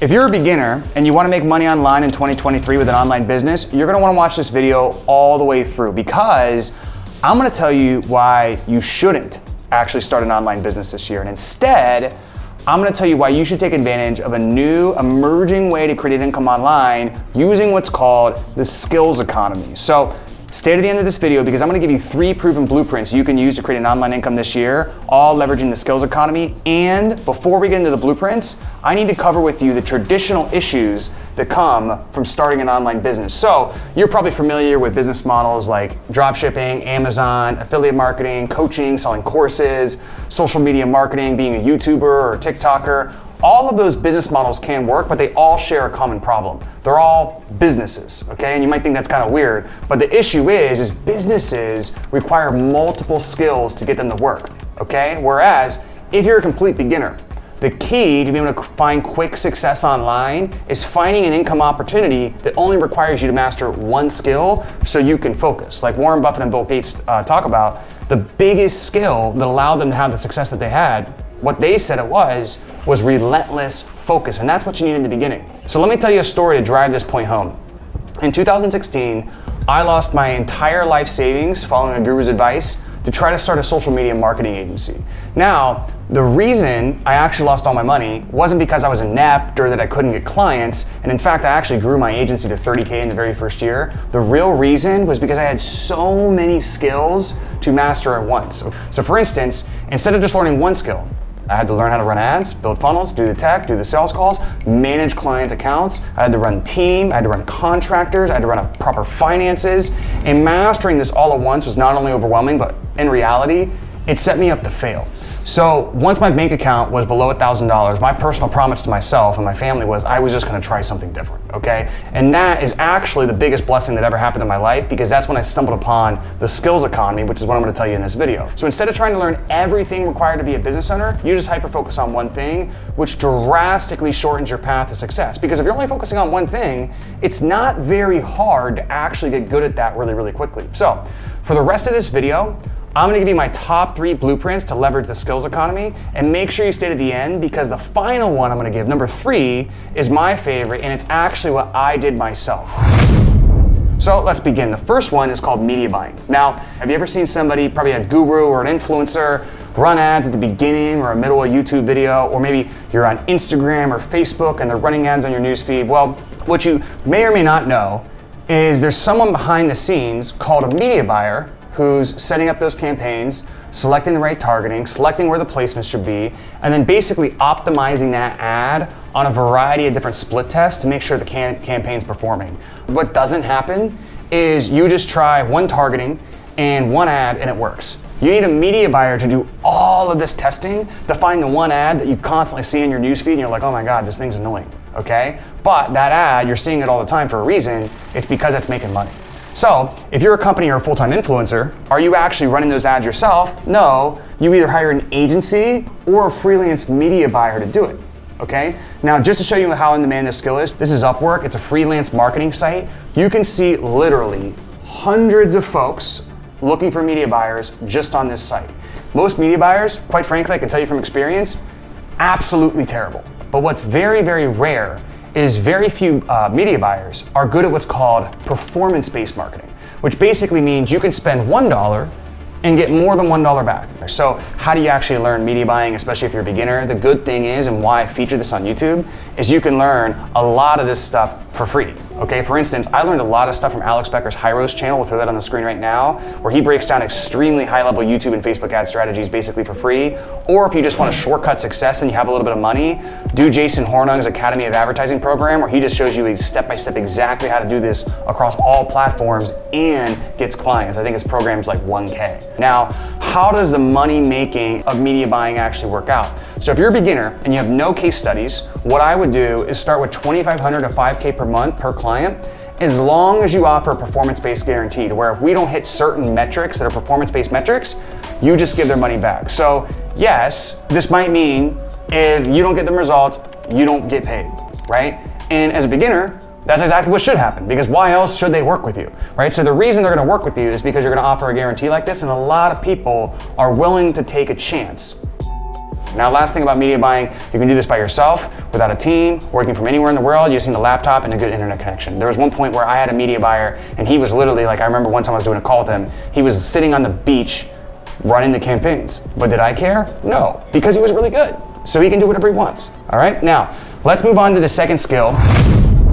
If you're a beginner and you want to make money online in 2023 with an online business, you're going to want to watch this video all the way through, because I'm going to tell you why you shouldn't actually start an online business this year. And instead, I'm going to tell you why you should take advantage of a new emerging way to create income online using what's called the skills economy. So stay to the end of this video, because I'm going to give you 3 proven blueprints you can use to create an online income this year, all leveraging the skills economy. And before we get into the blueprints, I need to cover with you the traditional issues that come from starting an online business. So you're probably familiar with business models like dropshipping, Amazon, affiliate marketing, coaching, selling courses, social media marketing, being a YouTuber or a TikToker. All of those business models can work, but they all share a common problem. They're all businesses, okay? And you might think that's kind of weird, but the issue is businesses require multiple skills to get them to work, okay? Whereas if you're a complete beginner, the key to being able to find quick success online is finding an income opportunity that only requires you to master one skill so you can focus. Like Warren Buffett and Bill Gates talk about, the biggest skill that allowed them to have the success that they had, what they said it was relentless focus, and that's what you need in the beginning. So let me tell you a story to drive this point home. In 2016, I lost my entire life savings following a guru's advice to try to start a social media marketing agency. Now, the reason I actually lost all my money wasn't because I was inept or that I couldn't get clients, and in fact, I actually grew my agency to 30K in the very first year. The real reason was because I had so many skills to master at once. So for instance, instead of just learning one skill, I had to learn how to run ads, build funnels, do the tech, do the sales calls, manage client accounts. I had to run team, I had to run contractors, I had to run proper finances. And mastering this all at once was not only overwhelming, but in reality, it set me up to fail. So once my bank account was below $1,000, my personal promise to myself and my family was I was just gonna try something different, okay? And that is actually the biggest blessing that ever happened in my life, because that's when I stumbled upon the skills economy, which is what I'm gonna tell you in this video. So instead of trying to learn everything required to be a business owner, you just hyper-focus on one thing, which drastically shortens your path to success. Because if you're only focusing on one thing, it's not very hard to actually get good at that really, really quickly. So for the rest of this video, I'm gonna give you my top 3 blueprints to leverage the skills economy, and make sure you stay to the end, because the final one I'm gonna give, number 3, is my favorite, and it's actually what I did myself. So let's begin. The first one is called media buying. Now, have you ever seen somebody, probably a guru or an influencer, run ads at the beginning or middle of a YouTube video, or maybe you're on Instagram or Facebook and they're running ads on your newsfeed? Well, what you may or may not know is there's someone behind the scenes called a media buyer who's setting up those campaigns, selecting the right targeting, selecting where the placement should be, and then basically optimizing that ad on a variety of different split tests to make sure the campaign's performing. What doesn't happen is you just try one targeting and one ad and it works. You need a media buyer to do all of this testing to find the one ad that you constantly see in your newsfeed and you're like, oh my God, this thing's annoying, okay? But that ad, you're seeing it all the time for a reason. It's because it's making money. So if you're a company or a full-time influencer, are you actually running those ads yourself? No, you either hire an agency or a freelance media buyer to do it, okay? Now, just to show you how in demand this skill is, this is Upwork. It's a freelance marketing site. You can see literally hundreds of folks looking for media buyers just on this site. Most media buyers, quite frankly, I can tell you from experience, absolutely terrible. But what's very, very rare is very few media buyers are good at what's called performance-based marketing, which basically means you can spend $1 and get more than $1 back. So how do you actually learn media buying, especially if you're a beginner? The good thing is, and why I feature this on YouTube, is you can learn a lot of this stuff for free. Okay, for instance, I learned a lot of stuff from Alex Becker's High Roast channel. We'll throw that on the screen right now, where he breaks down extremely high-level YouTube and Facebook ad strategies basically for free. Or if you just want to shortcut success and you have a little bit of money, do Jason Hornung's Academy of Advertising program, where he just shows you step-by-step exactly how to do this across all platforms and gets clients. I think his program's like 1K. Now, how does the money making of media buying actually work out? So if you're a beginner and you have no case studies, what I would do is start with $2,500 to $5K per month per client, as long as you offer a performance-based guarantee, to where if we don't hit certain metrics that are performance-based metrics, you just give their money back. So yes, this might mean if you don't get the results, you don't get paid, right? And as a beginner, that's exactly what should happen, because why else should they work with you, right? So the reason they're gonna work with you is because you're gonna offer a guarantee like this, and a lot of people are willing to take a chance. Now, last thing about media buying, you can do this by yourself, without a team, working from anywhere in the world. You just need a laptop and a good internet connection. There was one point where I had a media buyer, and he was literally like, I remember one time I was doing a call with him, he was sitting on the beach running the campaigns. But did I care? No, because he was really good. So he can do whatever he wants. All right, now let's move on to the second skill,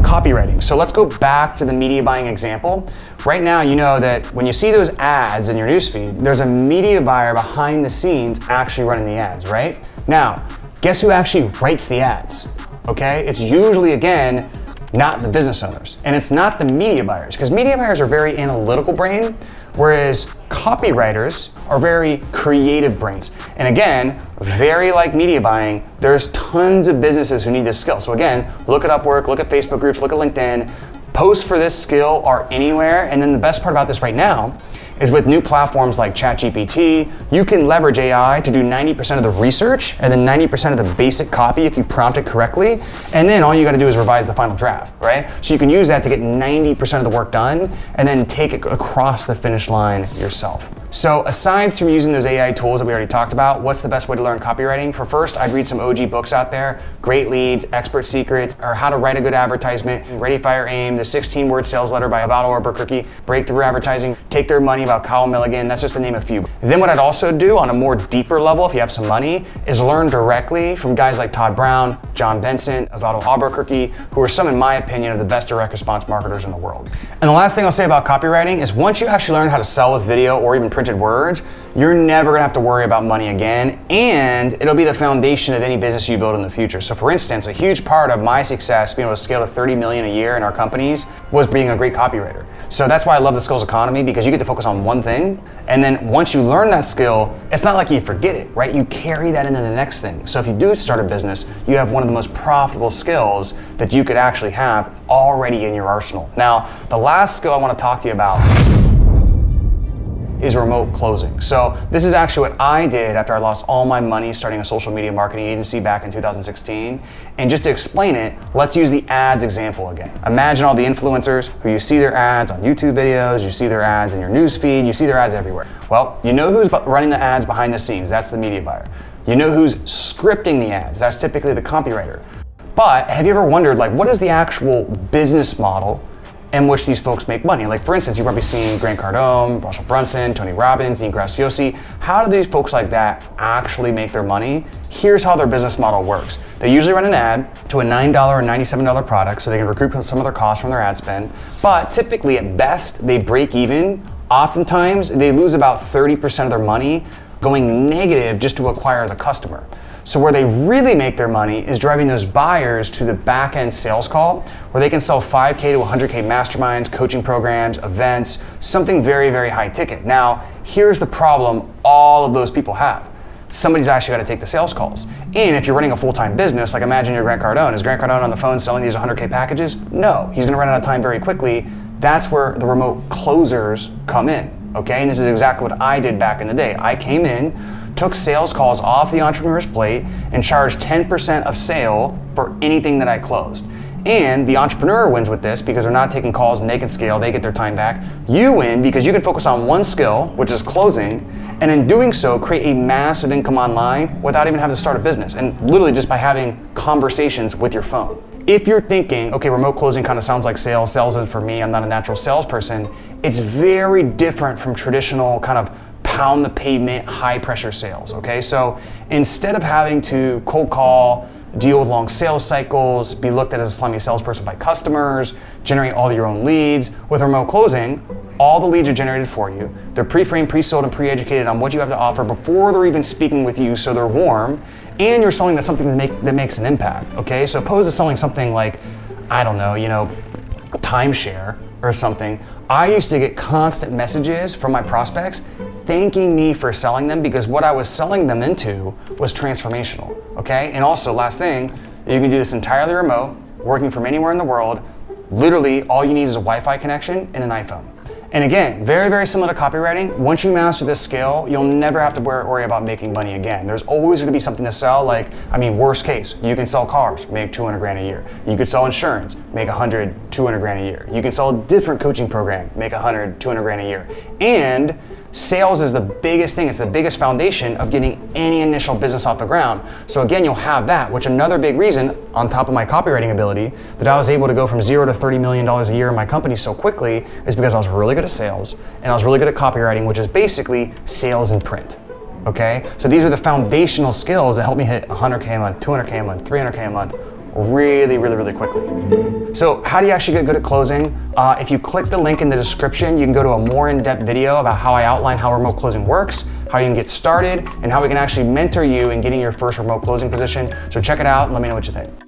copywriting. So let's go back to the media buying example. Right now, you know that when you see those ads in your newsfeed, there's a media buyer behind the scenes actually running the ads, right? Now, guess who actually writes the ads? Okay, it's usually, again, not the business owners, and it's not the media buyers, because media buyers are very analytical brain, whereas copywriters are very creative brains. And again, very like media buying, there's tons of businesses who need this skill. So again, look at Upwork, look at Facebook groups, look at LinkedIn. Posts for this skill are anywhere. And then the best part about this right now is with new platforms like ChatGPT, you can leverage AI to do 90% of the research and then 90% of the basic copy if you prompt it correctly. And then all you gotta do is revise the final draft, right? So you can use that to get 90% of the work done and then take it across the finish line yourself. So aside from using those AI tools that we already talked about, what's the best way to learn copywriting? For first, I'd read some OG books out there, Great Leads, Expert Secrets, or How to Write a Good Advertisement, Ready, Fire, Aim, the 16-word sales letter by Avado Albuquerque, Breakthrough Advertising, Take Their Money about Kyle Milligan, that's just to name a few. And then what I'd also do on a more deeper level, if you have some money, is learn directly from guys like Todd Brown, John Benson, Avado Albuquerque, who are some, in my opinion, of the best direct response marketers in the world. And the last thing I'll say about copywriting is once you actually learn how to sell with video or even printed words, you're never gonna have to worry about money again, and it'll be the foundation of any business you build in the future. So for instance, a huge part of my success being able to scale to 30 million a year in our companies was being a great copywriter. So that's why I love the skills economy, because you get to focus on one thing, and then once you learn that skill, it's not like you forget it, right? You carry that into the next thing. So if you do start a business, you have one of the most profitable skills that you could actually have already in your arsenal. Now, the last skill I wanna talk to you about is remote closing. So this is actually what I did after I lost all my money starting a social media marketing agency back in 2016. And just to explain it, let's use the ads example again. Imagine all the influencers who you see their ads on YouTube videos, you see their ads in your news feed, you see their ads everywhere. Well, you know who's running the ads behind the scenes, that's the media buyer. You know who's scripting the ads, that's typically the copywriter. But have you ever wondered, like, what is the actual business model in which these folks make money? Like, for instance, you've probably seen Grant Cardone, Russell Brunson, Tony Robbins, Dean Graziosi. How do these folks like that actually make their money? Here's how their business model works. They usually run an ad to a $9 or $97 product so they can recoup some of their costs from their ad spend. But typically, at best, they break even. Oftentimes, they lose about 30% of their money going negative just to acquire the customer. So where they really make their money is driving those buyers to the back-end sales call, where they can sell 5K to 100K masterminds, coaching programs, events, something very, very high ticket. Now, here's the problem all of those people have. Somebody's actually got to take the sales calls. And if you're running a full-time business, like imagine you're Grant Cardone. Is Grant Cardone on the phone selling these 100K packages? No, he's gonna run out of time very quickly. That's where the remote closers come in, okay? And this is exactly what I did back in the day. I came in, took sales calls off the entrepreneur's plate, and charged 10% of sale for anything that I closed. And the entrepreneur wins with this because they're not taking calls and they can scale, they get their time back. You win because you can focus on one skill, which is closing, and in doing so, create a massive income online without even having to start a business, and literally just by having conversations with your phone. If you're thinking, okay, remote closing kind of sounds like sales isn't for me, I'm not a natural salesperson, it's very different from traditional kind of pound the pavement, high pressure sales, okay? So instead of having to cold call, deal with long sales cycles, be looked at as a slimy salesperson by customers, generate all your own leads, with remote closing, all the leads are generated for you. They're pre-framed, pre-sold, and pre-educated on what you have to offer before they're even speaking with you, so they're warm, and you're selling something that makes an impact, okay? So opposed to selling something like, I don't know, timeshare or something, I used to get constant messages from my prospects thanking me for selling them because what I was selling them into was transformational, okay? And also, last thing, you can do this entirely remote, working from anywhere in the world. Literally, all you need is a Wi-Fi connection and an iPhone. And again, very, very similar to copywriting. Once you master this skill, you'll never have to worry about making money again. There's always gonna be something to sell. Like, worst case, you can sell cars, make 200 grand a year. You could sell insurance, make 100, 200 grand a year. You can sell a different coaching program, make 100, 200 grand a year. And sales is the biggest thing. It's the biggest foundation of getting any initial business off the ground. So again, you'll have that, which another big reason on top of my copywriting ability that I was able to go from $0 to $30 million a year in my company so quickly is because I was really good at sales and I was really good at copywriting, which is basically sales in print. Okay? So these are the foundational skills that help me hit 100K a month, 200K a month, 300K a month really quickly. So how do you actually get good at closing? If you click the link in the description, you can go to a more in-depth video about how I outline how remote closing works, how you can get started, and how we can actually mentor you in getting your first remote closing position. So check it out and let me know what you think.